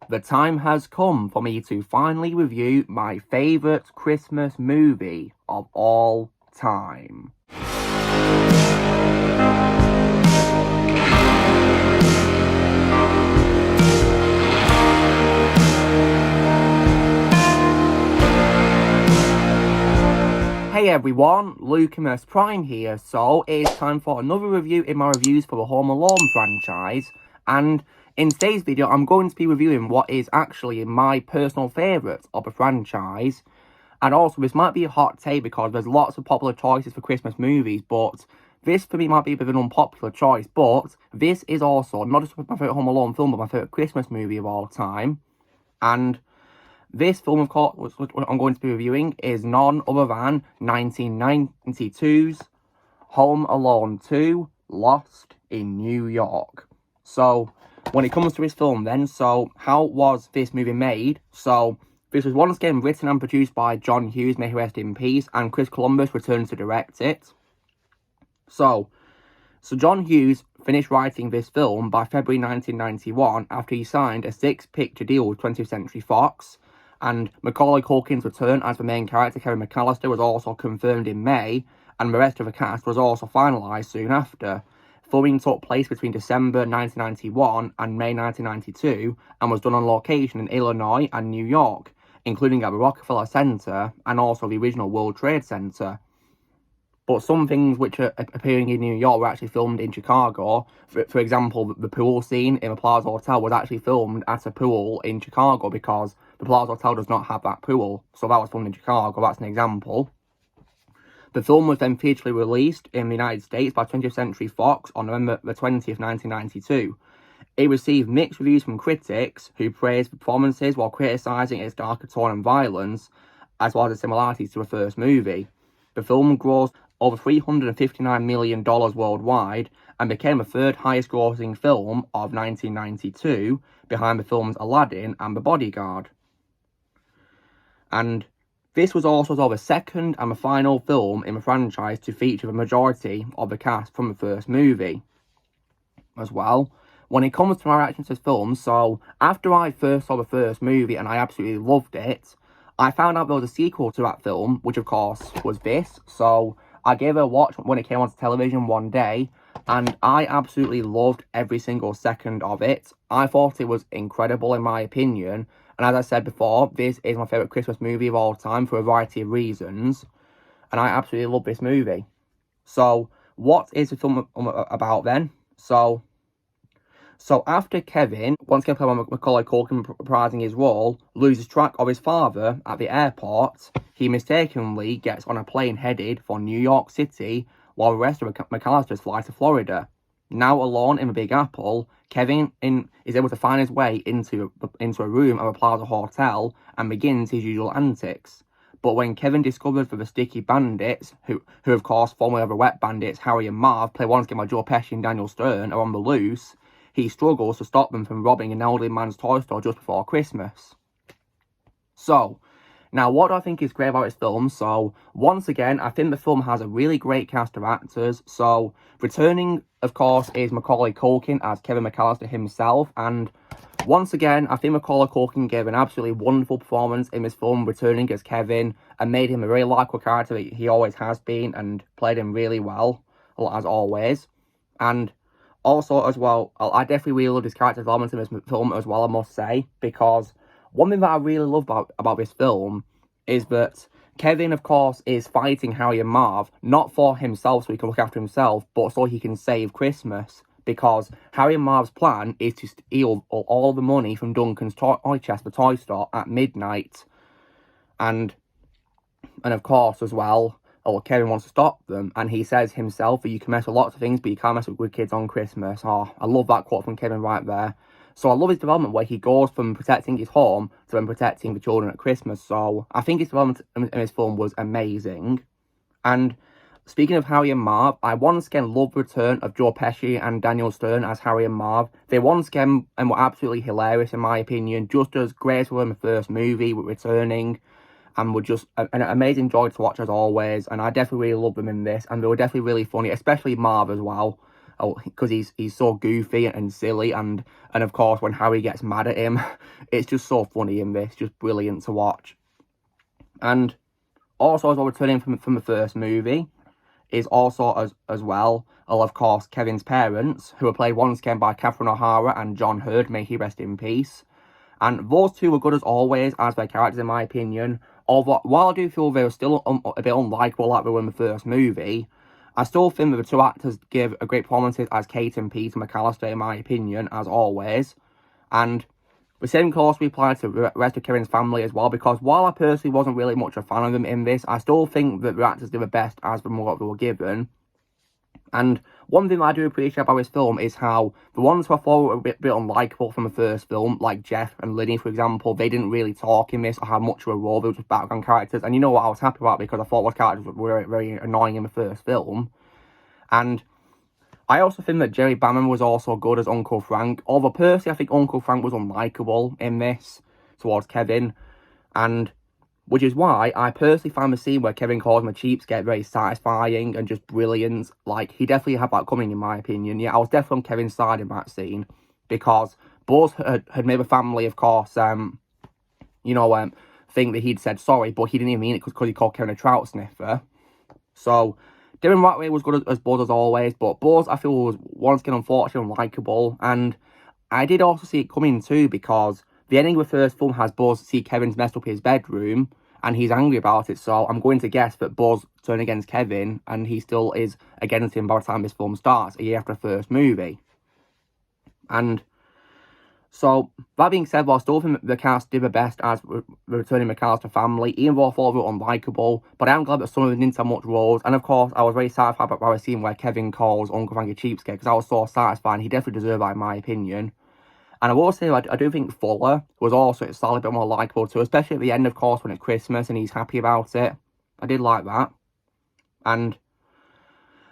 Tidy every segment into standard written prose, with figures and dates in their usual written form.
the time has come for me to finally review my favourite Christmas movie of all time. Hey everyone, Lucamus Prime here, so it's time for another review in my reviews for the Home Alone franchise, and in today's video I'm going to be reviewing what is actually my personal favourite of the franchise, and also this might be a hot take because there's lots of popular choices for Christmas movies, but this for me might be a bit of an unpopular choice, but this is also not just my favourite Home Alone film, but my favourite Christmas movie of all time, and this film, of course, which I'm going to be reviewing, is none other than 1992's Home Alone 2, Lost in New York. So, when it comes to this film then, so how was this movie made? So, this was once again written and produced by John Hughes, may he rest in peace, and Chris Columbus returned to direct it. So John Hughes finished writing this film by February 1991 after he signed a 6-picture deal with 20th Century Fox, and Macaulay Culkin's return as the main character, Kevin McAllister, was also confirmed in May, and the rest of the cast was also finalised soon after. Filming took place between December 1991 and May 1992, and was done on location in Illinois and New York, including at the Rockefeller Center and also the original World Trade Center. But some things which are appearing in New York were actually filmed in Chicago. For example, the pool scene in the Plaza Hotel was actually filmed at a pool in Chicago because the Plaza Hotel does not have that pool. So that was filmed in Chicago, that's an example. The film was then theatrically released in the United States by 20th Century Fox on November the 20th, 1992. It received mixed reviews from critics, who praised the performances while criticising its darker tone and violence, as well as the similarities to the first movie. The film grossed over $359 million worldwide and became the third highest grossing film of 1992, behind the films Aladdin and The Bodyguard. And this was also the second and the final film in the franchise to feature the majority of the cast from the first movie as well. When it comes to my reactions to this film, so after I first saw the first movie and I absolutely loved it, I found out there was a sequel to that film, which of course was this, so I gave it a watch when it came onto television one day, and I absolutely loved every single second of it. I thought it was incredible in my opinion, and as I said before, this is my favourite Christmas movie of all time for a variety of reasons, and I absolutely love this movie. So, what is the film about then? So after Kevin, once again played by Macaulay Culkin reprising his role, loses track of his father at the airport, he mistakenly gets on a plane headed for New York City while the rest of McAllisters fly to Florida. Now alone in the Big Apple, Kevin is able to find his way into a room of a Plaza Hotel and begins his usual antics. But when Kevin discovers that the Sticky Bandits, who of course formerly of the Wet Bandits, Harry and Marv, played once again by Joe Pesci and Daniel Stern, are on the loose, he struggles to stop them from robbing an elderly man's toy store just before Christmas. So, now what do I think is great about this film? So, once again, I think the film has a really great cast of actors. So, returning, of course, is Macaulay Culkin as Kevin McAllister himself. And once again, I think Macaulay Culkin gave an absolutely wonderful performance in this film, returning as Kevin, and made him a very likable character that he always has been, and played him really well, as always. And also, as well, I definitely really love his character development in this film as well, I must say, because one thing that I really love about this film is that Kevin, of course, is fighting Harry and Marv, not for himself so he can look after himself, but so he can save Christmas, because Harry and Marv's plan is to steal all the money from Duncan's toy chest, the toy store, at midnight, and of course, as well, Kevin wants to stop them, and he says himself that you can mess with lots of things, but you can't mess with kids on Christmas. Oh, I love that quote from Kevin right there. So I love his development where he goes from protecting his home to then protecting the children at Christmas. So I think his development in this film was amazing. And speaking of Harry and Marv, I once again love the return of Joe Pesci and Daniel Stern as Harry and Marv. They once again were absolutely hilarious in my opinion, just as great as were in the first movie with returning. And were just an amazing joy to watch as always, and I definitely really love them in this, and they were definitely really funny, especially Marv as well. because he's so goofy and silly, and of course when Harry gets mad at him, it's just so funny in this, just brilliant to watch. And also, as well, returning from the first movie is also as well, of course, Kevin's parents, who are played once again by Catherine O'Hara and John Hurd, may he rest in peace. And those two were good as always as their characters, in my opinion. Although, while I do feel they were still a bit unlikable like they were in the first movie, I still think that the two actors give a great performances as Kate and Peter McAllister, in my opinion, as always. And the same course we apply to the rest of Kevin's family as well, because while I personally wasn't really much a fan of them in this, I still think that the actors did the best as from what they were given. And one thing I do appreciate about this film is how the ones who I thought were a bit unlikable from the first film, like Jeff and Linny, for example, they didn't really talk in this or have much of a role. They were just background characters. And you know what, I was happy about, because I thought those characters were very annoying in the first film. And I also think that Jerry Bannon was also good as Uncle Frank. Although personally, I think Uncle Frank was unlikable in this towards Kevin. And which is why I personally find the scene where Kevin calls him a cheapskate very satisfying and just brilliant. Like, he definitely had that coming, in my opinion. Yeah, I was definitely on Kevin's side in that scene, because Buzz had made the family, of course, think that he'd said sorry, but he didn't even mean it because he called Kevin a trout sniffer. So Dylan Ratway was good as Buzz as always, but Buzz, I feel, was once again unfortunately unlikable. And I did also see it coming too, because the ending of the first film has Buzz see Kevin's messed up his bedroom, and he's angry about it, so I'm going to guess that Buzz turned against Kevin, and he still is against him by the time this film starts, a year after the first movie. And so, that being said, while I still think the cast did the best as the returning McAllister family, even though I thought they were unlikable, but I am glad that some of them didn't have much roles. And of course, I was very satisfied by the scene where Kevin calls Uncle Frank a cheapskate, because I was so satisfied. He definitely deserved that, in my opinion. And I will say, I do think Fuller was also slightly a bit more likeable too, especially at the end, of course, when it's Christmas and he's happy about it. I did like that. And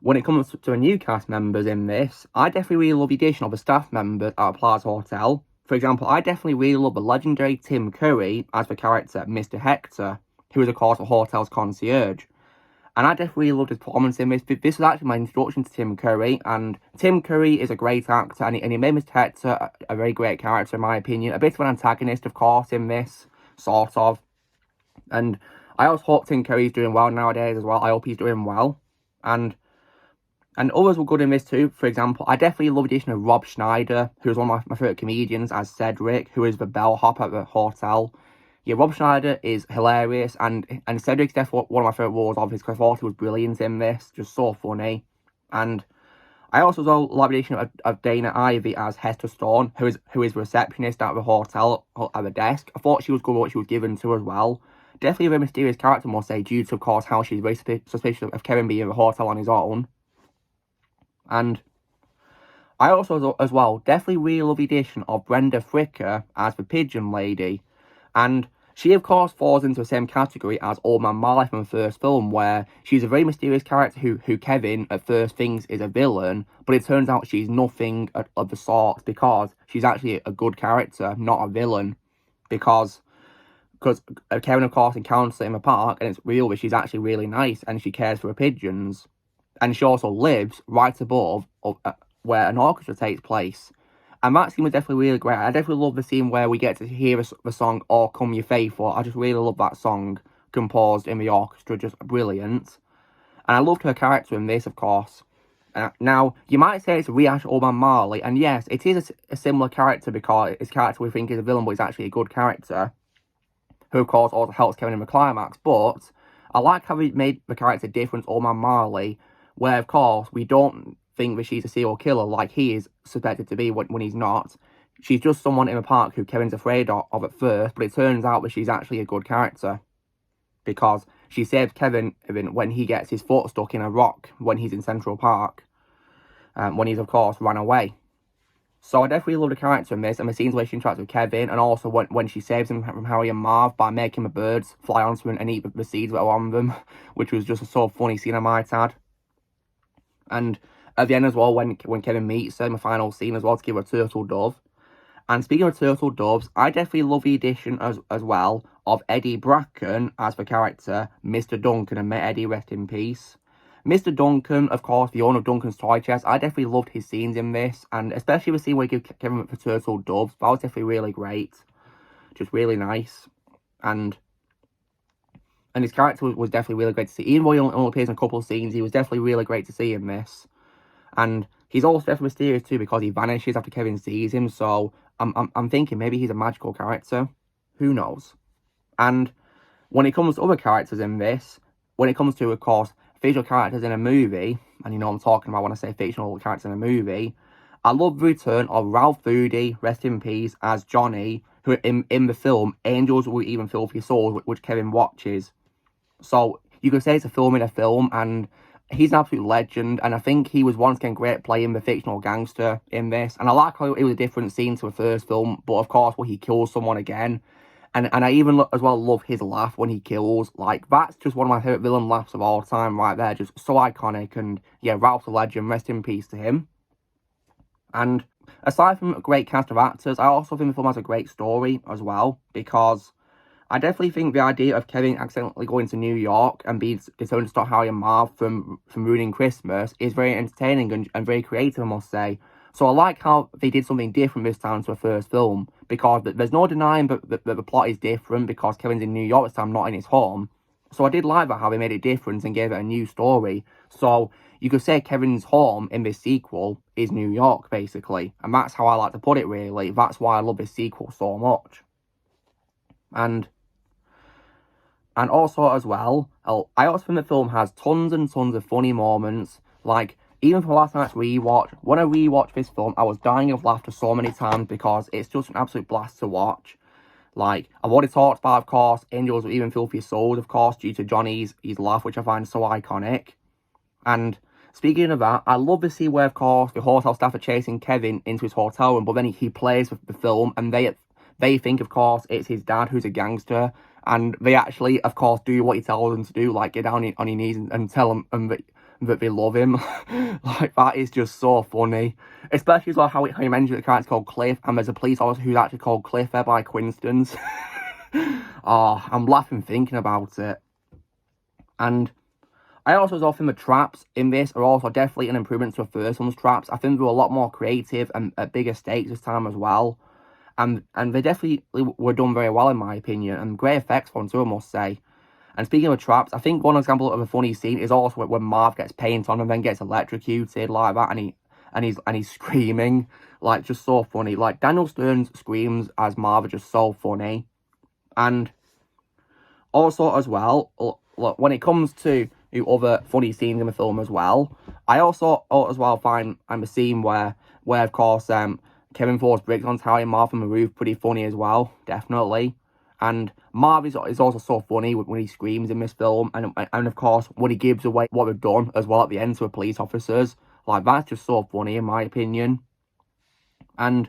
when it comes to the new cast members in this, I definitely really love the addition of the staff members at Plaza Hotel. For example, I definitely really love the legendary Tim Curry as the character Mr. Hector, who is, of course, the hotel's concierge. And I definitely loved his performance in this. This was actually my introduction to Tim Curry, and Tim Curry is a great actor, and he made Mr. Hector a very great character, in my opinion. A bit of an antagonist, of course, in this, sort of. And I also hope Tim Curry's doing well nowadays as well. I hope he's doing well. And others were good in this too. For example, I definitely love the addition of Rob Schneider, who is one of my favourite comedians, as Cedric, who is the bellhop at the hotel. Yeah, Rob Schneider is hilarious, and Cedric's definitely one of my favourite roles of his, because I thought he was brilliant in this, just so funny. And I also love the addition of Dana Ivey as Hester Stone, who is the receptionist at the hotel, at the desk. I thought she was good at what she was given to as well. Definitely a very mysterious character, I must say, due to, of course, how she's very suspicious of Kevin being in the hotel on his own. And I also, as well, definitely really love the addition of Brenda Fricker as the pigeon lady. And she, of course, falls into the same category as Old Man Marley from the first film, where she's a very mysterious character who Kevin at first thinks is a villain, but it turns out she's nothing of the sort, because she's actually a good character, not a villain. Because Kevin, of course, encounters her in the park, and it's real that she's actually really nice, and she cares for her pigeons. And she also lives right above where an orchestra takes place. And that scene was definitely really great. I definitely love the scene where we get to hear the song "O Come Ye Faithful." I just really love that song, composed in the orchestra, just brilliant. And I loved her character in this, of course. Now, you might say it's a rehash of Old Man Marley, and yes, it is a similar character, because his character we think is a villain, but he's actually a good character, who, of course, also helps Kevin in the climax. But I like how he made the character different to Old Man Marley, where, of course, we don't think that she's a serial killer like he is suspected to be when he's not. She's just someone in the park who Kevin's afraid of at first, but it turns out that she's actually a good character, because she saves Kevin when he gets his foot stuck in a rock when he's in Central Park, when he's, of course, ran away. So I definitely love the character in this, and the scenes where she interacts with Kevin, and also when she saves him from Harry and Marv by making the birds fly onto him and eat the seeds that are on them, which was just a so funny scene, I might add. And at the end as well, when Kevin meets her in the final scene as well, to give her a turtle dove. And speaking of turtle doves, I definitely love the addition as well of Eddie Bracken as the character Mr. Duncan, and may Eddie rest in peace. Mr. Duncan, of course, the owner of Duncan's Toy Chest, I definitely loved his scenes in this, and especially the scene where he gave Kevin the turtle doves, that was definitely really great, just really nice, and his character was definitely really great to see. Even though he only appears in a couple of scenes, he was definitely really great to see in this, and he's also definitely mysterious too because he vanishes after Kevin sees him, so I'm thinking maybe he's a magical character, who knows, and when it comes to other characters in this, when it comes to, of course, fictional characters in a movie, and you know what I'm talking about when I say fictional characters in a movie, I love the return of Ralph Moody, rest in peace, as Johnny, who in the film Angels Will Even Filthy Souls, which Kevin watches. So you could say it's a film in a film, and he's an absolute legend, and I think he was once again great playing the fictional gangster in this, and I like how it was a different scene to the first film, but of course when he kills someone again, and I even as well love his laugh when he kills. Like, that's just one of my favourite villain laughs of all time right there. Just so iconic. And yeah, Ralph's a legend. Rest in peace to him. And aside from a great cast of actors, I also think the film has a great story as well. Because I definitely think the idea of Kevin accidentally going to New York and being determined to stop Harry and Marv from ruining Christmas is very entertaining and very creative, I must say. So I like how they did something different this time to the first film, because there's no denying that the plot is different because Kevin's in New York this time, not in his home. So I did like that how they made it different and gave it a new story. So you could say Kevin's home in this sequel is New York, basically. And that's how I like to put it, really. That's why I love this sequel so much. And also as well, I also think the film has tons and tons of funny moments. Like, even for last night's rewatch, when I rewatched this film, I was dying of laughter so many times because it's just an absolute blast to watch. Like, I've already talked about, of course, Angels Will Even Filthy Souls, of course, due to Johnny's laugh, which I find so iconic. And speaking of that, I love the scene where, of course, the hotel staff are chasing Kevin into his hotel room, but then he plays with the film, and they think, of course, it's his dad who's a gangster, and they actually, of course, do what he tells them to do, like get down on your knees and tell him that they love him. Like, that is just so funny. Especially as well how he mentioned the character's called Cliff, and there's a police officer who's actually called Cliff there by coincidence. Oh, I'm laughing thinking about it. And I also as well think the traps in this are also definitely an improvement to the first one's traps. I think they were a lot more creative and at bigger stakes this time as well. And they definitely were done very well in my opinion, and great effects for them too, I must say. And speaking of traps, I think one example of a funny scene is also when Marv gets paint on and then gets electrocuted like that, and he's screaming, like, just so funny. Like, Daniel Stern's screams as Marv are just so funny. And also as well, look, when it comes to other funny scenes in the film as well, I also as well find a scene where of course Kevin throws bricks on Harry and Marv from the roof pretty funny as well, definitely. And Marv is also so funny when he screams in this film, and of course when he gives away what they've done as well at the end to the police officers. Like, that's just so funny in my opinion. And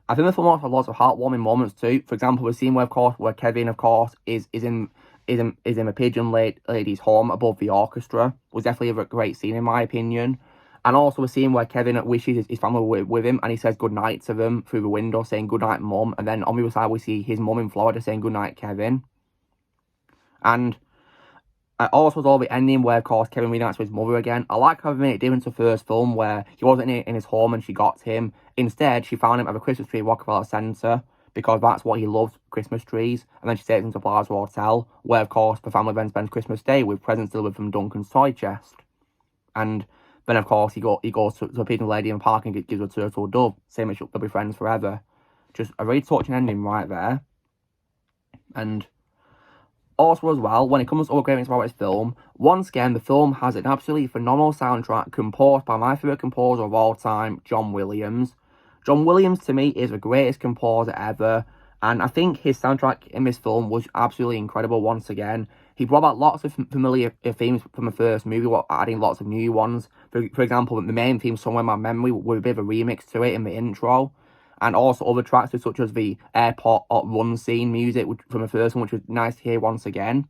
I think the film also has lots of heartwarming moments too. For example, the scene where Kevin, of course, is in a pigeon lady's home above the orchestra was definitely a great scene in my opinion. And also a scene where Kevin wishes his family were with him, and he says goodnight to them through the window, saying goodnight, Mum. And then on the other side, we see his mum in Florida saying goodnight, Kevin. And also all the ending where, of course, Kevin reunites with his mother again. I like how they made it different to the first film, where he wasn't in his home and she got to him. Instead, she found him at a Christmas tree at Rockefeller Center, because that's what he loves, Christmas trees. And then she takes him to Plaza Hotel, where, of course, the family then spends Christmas Day with presents delivered from Duncan's Toy Chest. And then, of course, he goes to a pigeon lady in the park and gives her a turtle dove, saying that they'll be friends forever. Just a very touching ending right there. And also as well, when it comes to other great things about this film, once again, the film has an absolutely phenomenal soundtrack composed by my favourite composer of all time, John Williams. John Williams, to me, is the greatest composer ever, and I think his soundtrack in this film was absolutely incredible once again. He brought back lots of familiar themes from the first movie, while adding lots of new ones. For example, the main theme, Somewhere in My Memory, with a bit of a remix to it in the intro. And also other tracks such as the airport run scene music from the first one, which was nice to hear once again.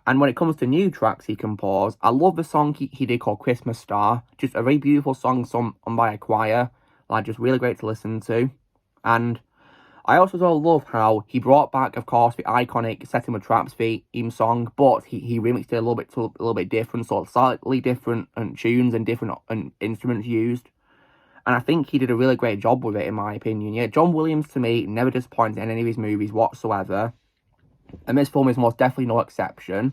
And when it comes to new tracks he composed, I love the song he did called Christmas Star. Just a very beautiful song sung by a choir. Like, just really great to listen to. And I also love how he brought back, of course, the iconic Setting the Traps theme song, but he remixed it a little bit different, sort of slightly different tunes and different instruments used. And I think he did a really great job with it, in my opinion. Yeah, John Williams, to me, never disappoints in any of his movies whatsoever. And this film is most definitely no exception.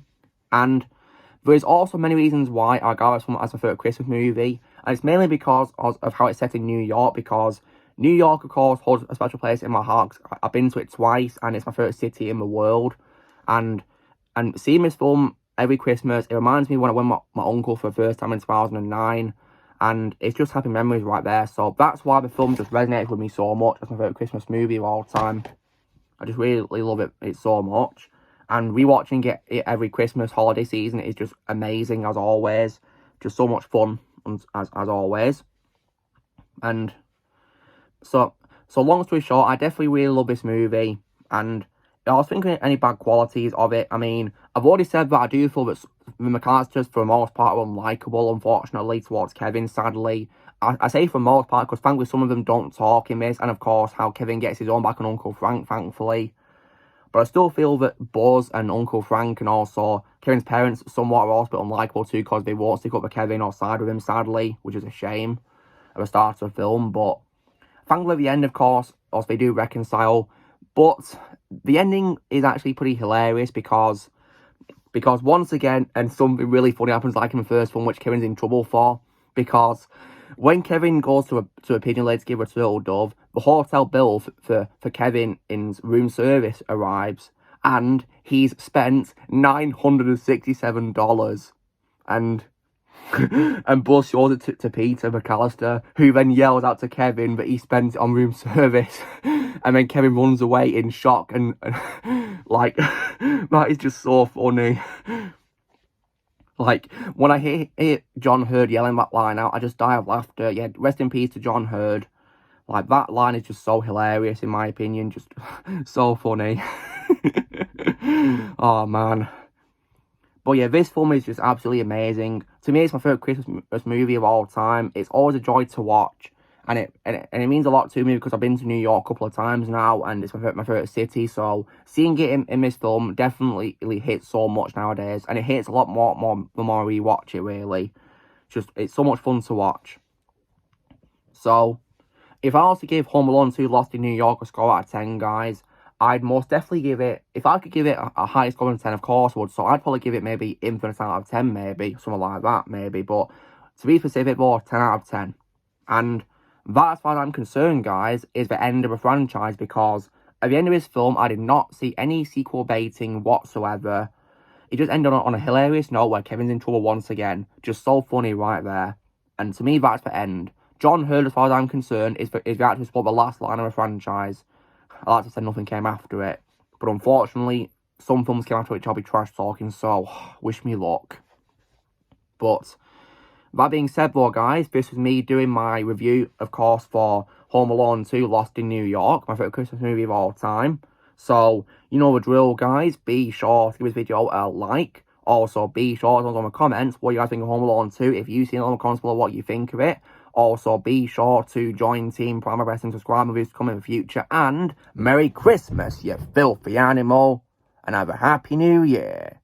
And there is also many reasons why I got this film as my favourite Christmas movie. And it's mainly because of how it's set in New York, because New York, of course, holds a special place in my heart. I've been to it twice, and it's my favourite city in the world. And seeing this film every Christmas, it reminds me when I went with my uncle for the first time in 2009. And it's just happy memories right there. So that's why the film just resonates with me so much. It's my favourite Christmas movie of all time. I just really love it so much. And rewatching it every Christmas holiday season is just amazing, as always. Just so much fun, as always. And so long story short, I definitely really love this movie. And I was thinking any bad qualities of it. I mean, I've already said that I do feel that the characters, for the most part, are unlikable, unfortunately, towards Kevin, sadly. I say for the most part, because frankly, some of them don't talk in this, and of course, how Kevin gets his own back on Uncle Frank, thankfully. But I still feel that Buzz and Uncle Frank, and also Kevin's parents, somewhat are also a bit unlikable too, because they won't stick up for Kevin or side with him, sadly, which is a shame at the start of the film. But thankfully, at the end, of course, also they do reconcile. But the ending is actually pretty hilarious because once again, and something really funny happens like in the first one, which Kevin's in trouble for, because when Kevin goes to a pigeon lady to give her a turtle dove, the hotel bill for Kevin in room service arrives, and he's spent $967, and Buzz shows it to Peter McAllister, who then yells out to Kevin that he spent it on room service, and then Kevin runs away in shock, and like, that is just so funny. Like, when I hear John Hurd yelling that line out, I just die of laughter. Yeah, rest in peace to John Hurd. Like, that line is just so hilarious, in my opinion. Just so funny. Oh, man. But yeah, this film is just absolutely amazing. To me, it's my favourite Christmas movie of all time. It's always a joy to watch. And it means a lot to me because I've been to New York a couple of times now, and it's my favourite city. So seeing it in this film definitely hits so much nowadays, and it hits a lot more the more we watch it. Really, it's so much fun to watch. So if I was to give Home Alone 2: Lost in New York a score out of 10, guys, I'd most definitely give it, if I could give it a high score than 10, of course I would. So I'd probably give it maybe Infinite out of 10, maybe something like that, maybe. But to be specific, more 10 out of 10. And that, as far as I'm concerned, guys, is the end of the franchise, because at the end of this film, I did not see any sequel baiting whatsoever. It just ended on a hilarious note where Kevin's in trouble once again. Just so funny right there. And to me, that's the end. John Hurd, as far as I'm concerned, is the actor who spoke the last line of the franchise. I like to say nothing came after it. But unfortunately, some films came after it which I'll be trash talking, so wish me luck. But that being said, though, guys, this was me doing my review, of course, for Home Alone 2: Lost in New York, my favourite Christmas movie of all time. So, you know the drill, guys. Be sure to give this video a like. Also, be sure to leave in the comments what you guys think of Home Alone 2, if you've seen it in the comments below what you think of it. Also, be sure to join Team Prime Press and subscribe to videos coming in the future. And Merry Christmas, you filthy animal. And have a Happy New Year.